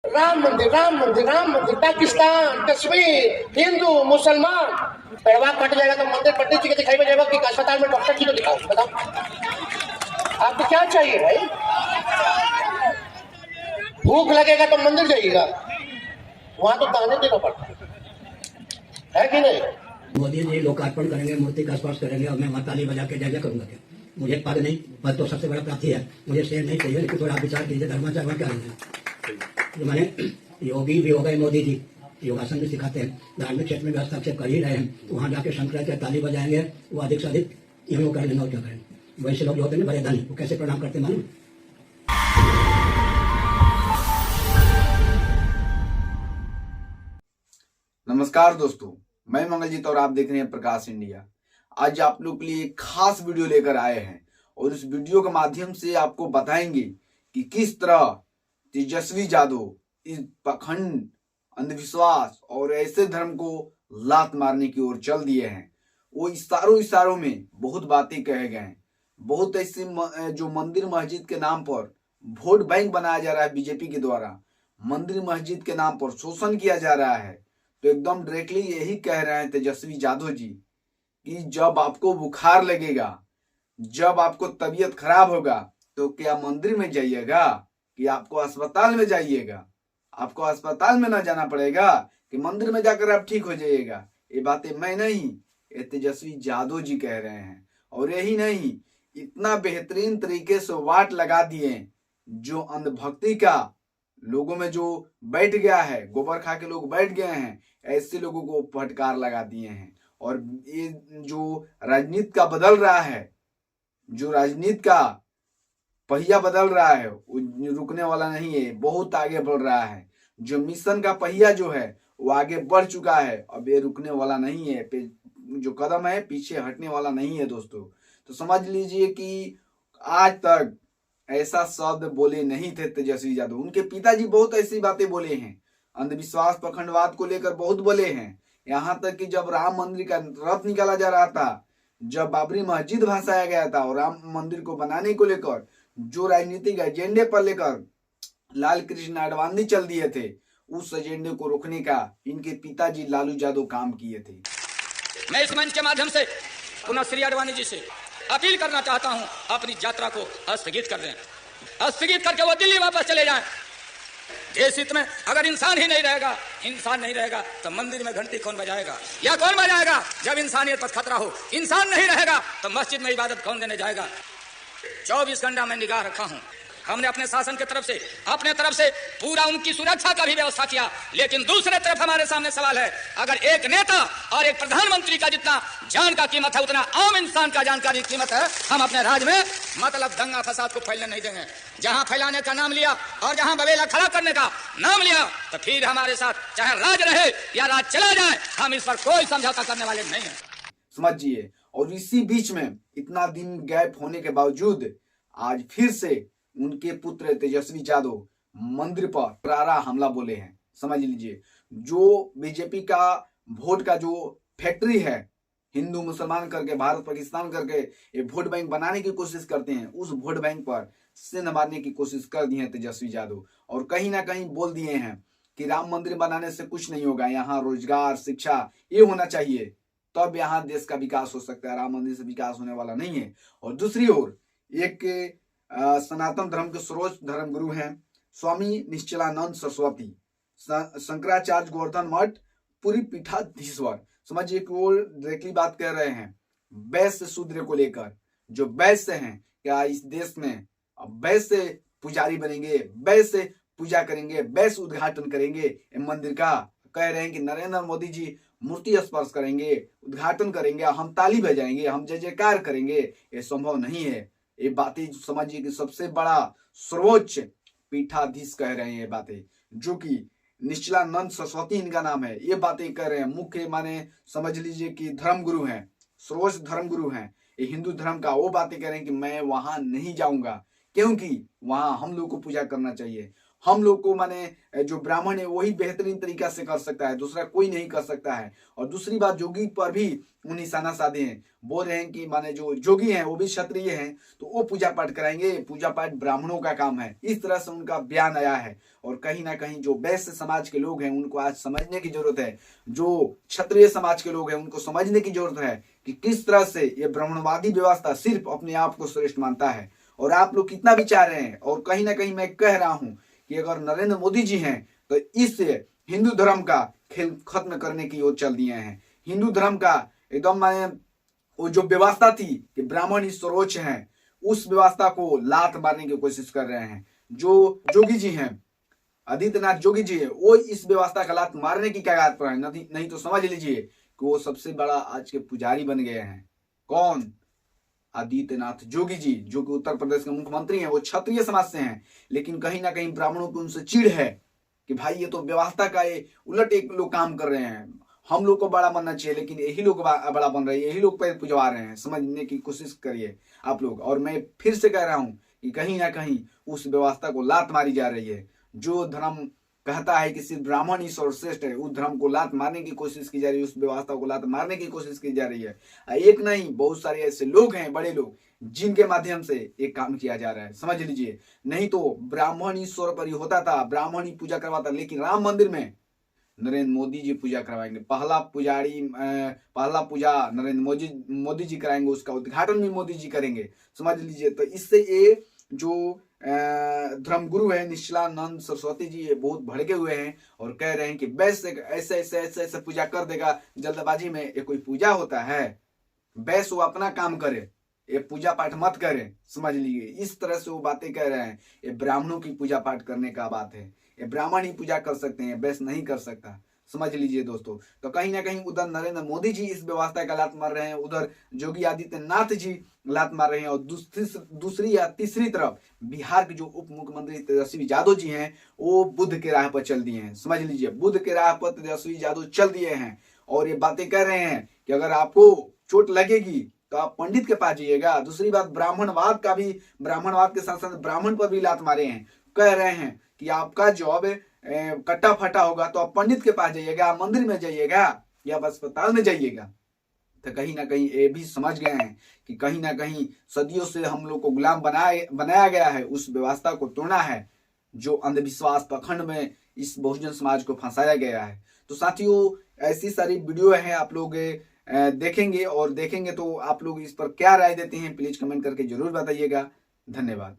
राम मंदिर, राम मंदिर, राम मंदिर, पाकिस्तान, कश्मीर, हिंदू, मुसलमान। पैसा कट जाएगा तो मंदिर पंडित जी के दिखाई में जाएगा कि अस्पताल में डॉक्टर जी को दिखाओ। बताओ आपको क्या चाहिए भाई? भूख लगेगा तो मंदिर जाइएगा, वहां तो ताने देना पड़ता है कि नहीं? मोदी जी लोकार्पण करेंगे, मूर्ति का स्पर्श करेंगे और मैं वहाँ ताली बजा के जय जय करूंगा। क्या मुझे पद नहीं, पद तो सबसे बड़ा प्राप्ति है, मुझे शेर नहीं चाहिए। लेकिन थोड़ा विचार कीजिए, धर्माचार क्या है। मैंने योगी भी हो गए, मोदी जी योगासन भी सिखाते हैं, धार्मिक क्षेत्र में भी हस्तक्षेप कर ही रहे हैं। वहाँ जाके शंकराचार्य ताली बजाएंगे, वो अधिक से अधिक यूँ कर लेना और क्या करें। वैसे लोग जो होते हैं बड़े धनी, वो कैसे प्रणाम करते मालूम। नमस्कार दोस्तों, मैं मंगलजीत और आप देख रहे हैं प्रकाश इंडिया। आज आप लोग के लिए एक खास वीडियो लेकर आए हैं और इस वीडियो के माध्यम से आपको बताएंगे कि किस तरह तेजस्वी यादव इस पाखंड, अंधविश्वास और ऐसे धर्म को लात मारने की ओर चल दिए हैं। वो इशारों में बहुत बातें कहे गए हैं। बहुत ऐसे जो मंदिर मस्जिद के नाम पर वोट बैंक बनाया जा रहा है बीजेपी के द्वारा, मंदिर मस्जिद के नाम पर शोषण किया जा रहा है। तो एकदम डायरेक्टली यही कह रहे हैं तेजस्वी यादव जी कि जब आपको बुखार लगेगा, जब आपको तबीयत खराब होगा, तो क्या मंदिर में जाइएगा कि आपको अस्पताल में जाइएगा? आपको अस्पताल में ना जाना पड़ेगा कि मंदिर में जाकर आप ठीक हो जाइएगा। ये बातें मैं नहीं, ये तेजस्वी यादव जी कह रहे हैं। और यही नहीं, इतना बेहतरीन तरीके से वाट लगा दिए जो अंधभक्ति का लोगों में जो बैठ गया है, गोबर खा के लोग बैठ गए हैं, ऐसे लोगों को फटकार लगा दिए हैं। और ये जो राजनीति का बदल रहा है, जो राजनीति का पहिया बदल रहा है, वो रुकने वाला नहीं है, बहुत आगे बढ़ रहा है। जो मिशन का पहिया जो है वो आगे बढ़ चुका है, अब ये रुकने वाला नहीं है। जो कदम है पीछे हटने वाला नहीं है दोस्तों। तो समझ लीजिए कि आज तक ऐसा शब्द बोले नहीं थे तेजस्वी यादव। उनके पिताजी बहुत ऐसी बातें बोले हैं, अंधविश्वास पखंडवाद को लेकर बहुत बोले हैं। यहाँ तक कि जब राम मंदिर का रथ निकाला जा रहा था, जब बाबरी मस्जिद भसाया गया था और राम मंदिर को बनाने को लेकर जो राजनीतिक एजेंडे पर लेकर लाल कृष्ण आडवाणी चल दिए थे, उस एजेंडे को रोकने का इनके पिताजी लालू यादव काम किए थे। मैं इस मंच के माध्यम से पुनः श्री आडवाणी जी से अपील करना चाहता हूं, अपनी यात्रा को स्थगित कर दें। स्थगित करके वो दिल्ली वापस चले जाएं। देश हित में अगर इंसान ही नहीं रहेगा, इंसान नहीं रहेगा, तो मंदिर में घंटी कौन बजाएगा या कौन बजाएगा? जब इंसानियत पर खतरा हो, इंसान नहीं रहेगा तो मस्जिद में इबादत कौन देने जाएगा? 24 घंटा मैं निगाह रखा हूं। हमने अपने शासन की तरफ से पूरा उनकी सुरक्षा का भी व्यवस्था किया। लेकिन दूसरे तरफ हमारे सामने सवाल है, अगर एक नेता और एक प्रधानमंत्री का जितना जान का कीमत है, उतना आम इंसान का जान का कीमत है। हम अपने राज्य में मतलब दंगा फसाद को फैलने नहीं देंगे। जहां फैलाने का नाम लिया और जहां बवेला खड़ा करने का नाम लिया, तो फिर हमारे साथ चाहे राज रहे या राज चला जाए, हम इस पर कोई समझौता करने वाले नहीं है। समझिए। और इसी बीच में इतना दिन गैप होने के बावजूद आज फिर से उनके पुत्र तेजस्वी यादव मंदिर पर करारा हमला बोले हैं। समझ लीजिए, जो बीजेपी का वोट का जो फैक्ट्री है, हिंदू मुसलमान करके, भारत पाकिस्तान करके ये वोट बैंक बनाने की कोशिश करते हैं, उस वोट बैंक पर सेंध मारने की कोशिश कर दी है तेजस्वी यादव। और कहीं ना कहीं बोल दिए हैं कि राम मंदिर बनाने से कुछ नहीं होगा, यहाँ रोजगार, शिक्षा ये होना चाहिए, तब यहाँ देश का विकास हो सकता है। राम मंदिर से विकास होने वाला नहीं है। और दूसरी ओर एक सनातन धर्म के सर्वोच्च धर्मगुरु हैं स्वामी निश्चलानंद सरस्वती, शंकराचार्य गोवर्धन मठ पूरी पीठाधीश्वर, समझिए कि वो डायरेक्टली बात कर रहे हैं वैश्य शूद्र को लेकर। जो वैश्य हैं, क्या इस देश में वैश्य पुजारी बनेंगे, वैश्य पूजा करेंगे, वैश्य उद्घाटन करेंगे मंदिर का? कह रहे हैं कि नरेंद्र मोदी जी मूर्ति स्पर्श करेंगे, उद्घाटन करेंगे, हम ताली बजाएंगे, हम जय जयकार करेंगे। ये संभव नहीं है। ये बातें समझिए कि सबसे बड़ा सर्वोच्च पीठाधीश कह रहे हैं ये बातें, जो कि निश्चलानंद सरस्वती इनका नाम है। ये बातें कह रहे हैं, मुख्य माने समझ लीजिए कि धर्मगुरु हैं, सर्वोच्च धर्मगुरु हैं ये हिंदू धर्म का। वो बातें कह रहे हैं कि मैं वहां नहीं जाऊंगा क्योंकि वहां हम लोग को पूजा करना चाहिए। हम लोग को माने जो ब्राह्मण है वही बेहतरीन तरीका से कर सकता है, दूसरा कोई नहीं कर सकता है। और दूसरी बात, जोगी पर भी वो निशाना साधे हैं, बोल रहे हैं कि माने जो जोगी हैं वो भी क्षत्रिय हैं तो वो पूजा पाठ कराएंगे, पूजा पाठ ब्राह्मणों का काम है, इस तरह से उनका बयान आया है। और कहीं ना कहीं जो वैश्य समाज के लोग हैं उनको आज समझने की जरूरत है, जो क्षत्रिय समाज के लोग हैं उनको समझने की जरूरत है कि किस तरह से ये ब्राह्मणवादी व्यवस्था सिर्फ अपने आप को श्रेष्ठ मानता है। और आप लोग कितना भी चाह रहे हैं, और कहीं ना कहीं मैं कह रहा हूं कि अगर नरेंद्र मोदी जी हैं तो इस हिंदू धर्म का खेल खत्म करने की ओर चल दिए हैं। हिंदू धर्म का एकदम माने वो जो व्यवस्था थी कि ब्राह्मण ही सर्वोच्च हैं, उस व्यवस्था को लात मारने की कोशिश कर रहे हैं। जो जोगी जी हैं, आदित्यनाथ जोगी जी है, वो इस व्यवस्था का लात मारने की कगार पर है। नहीं तो समझ लीजिए कि वो सबसे बड़ा आज के पुजारी बन गए हैं। कौन? आदित्यनाथ जोगी जी, जो कि उत्तर प्रदेश के मुख्यमंत्री हैं। वो क्षत्रिय समाज से हैं, लेकिन कहीं ना कहीं ब्राह्मणों की उनसे चिढ़ है कि भाई ये तो व्यवस्था का उलट एक लोग काम कर रहे हैं, हम लोग को बड़ा बनना चाहिए, लेकिन यही लोग बड़ा बन रहे हैं, यही लोग पैर पुजवा रहे हैं। समझने की कोशिश करिए आप लोग। और मैं फिर से कह रहा हूं कि कहीं ना कहीं उस व्यवस्था को लात मारी जा रही है। जो धर्म कहता है कि सिर्फ ब्राह्मण ही सर्वश्रेष्ठ है, उस धर्म को लात मारने की कोशिश की जा रही है, उस व्यवस्था को लात मारने की कोशिश की जा रही है। एक नहीं, बहुत सारे ऐसे लोग हैं, बड़े लोग, जिनके माध्यम से एक काम किया जा रहा है। समझ लीजिए, नहीं तो ब्राह्मण ही सर्वोपरि होता था, ब्राह्मण ही पूजा करवाता, लेकिन राम मंदिर में नरेंद्र मोदी जी पूजा करवाएंगे। पहला पूजा नरेंद्र मोदी जी कराएंगे, उसका उद्घाटन भी मोदी जी करेंगे। समझ लीजिए। तो इससे ये जो धर्मगुरु है निश्चलानंद सरस्वती जी, ये बहुत भड़के हुए हैं और कह रहे हैं कि वैश्य ऐसे पूजा कर देगा जल्दबाजी में। ये कोई पूजा होता है? वैश्य वो अपना काम करे, ये पूजा पाठ मत करे। समझ लीजिए, इस तरह से वो बातें कह रहे हैं। ये ब्राह्मणों की पूजा पाठ करने का बात है, ये ब्राह्मण ही पूजा कर सकते हैं, वैश्य नहीं कर सकता। समझ लीजिए दोस्तों। तो कहीं ना कहीं उधर नरेंद्र मोदी जी इस व्यवस्था का लात मार रहे हैं, उधर योगी आदित्यनाथ जी लात मार रहे हैं, और दूसरी या तीसरी तरफ बिहार के जो उप मुख्यमंत्री तेजस्वी यादव जी हैं वो बुद्ध के राह पर चल दिए हैं। समझ लीजिए, बुद्ध के राह पर तेजस्वी यादव चल दिए हैं और ये बातें कर रहे हैं कि अगर आपको चोट लगेगी तो आप पंडित के पास जाइएगा। दूसरी बात, ब्राह्मणवाद के साथ साथ ब्राह्मण पर भी लात मारे हैं। कह रहे हैं कि आपका जॉब कट्टा फटा होगा तो आप पंडित के पास जाइएगा, मंदिर में जाइएगा या अस्पताल में जाइएगा। तो कहीं ना कहीं ये भी समझ गए हैं कि कहीं ना कहीं सदियों से हम लोग को गुलाम बनाया गया है, उस व्यवस्था को तोड़ना है जो अंधविश्वास पखंड में इस बहुजन समाज को फंसाया गया है। तो साथियों, ऐसी सारी वीडियो है, आप लोग देखेंगे तो आप लोग इस पर क्या राय देते हैं प्लीज कमेंट करके जरूर बताइएगा। धन्यवाद।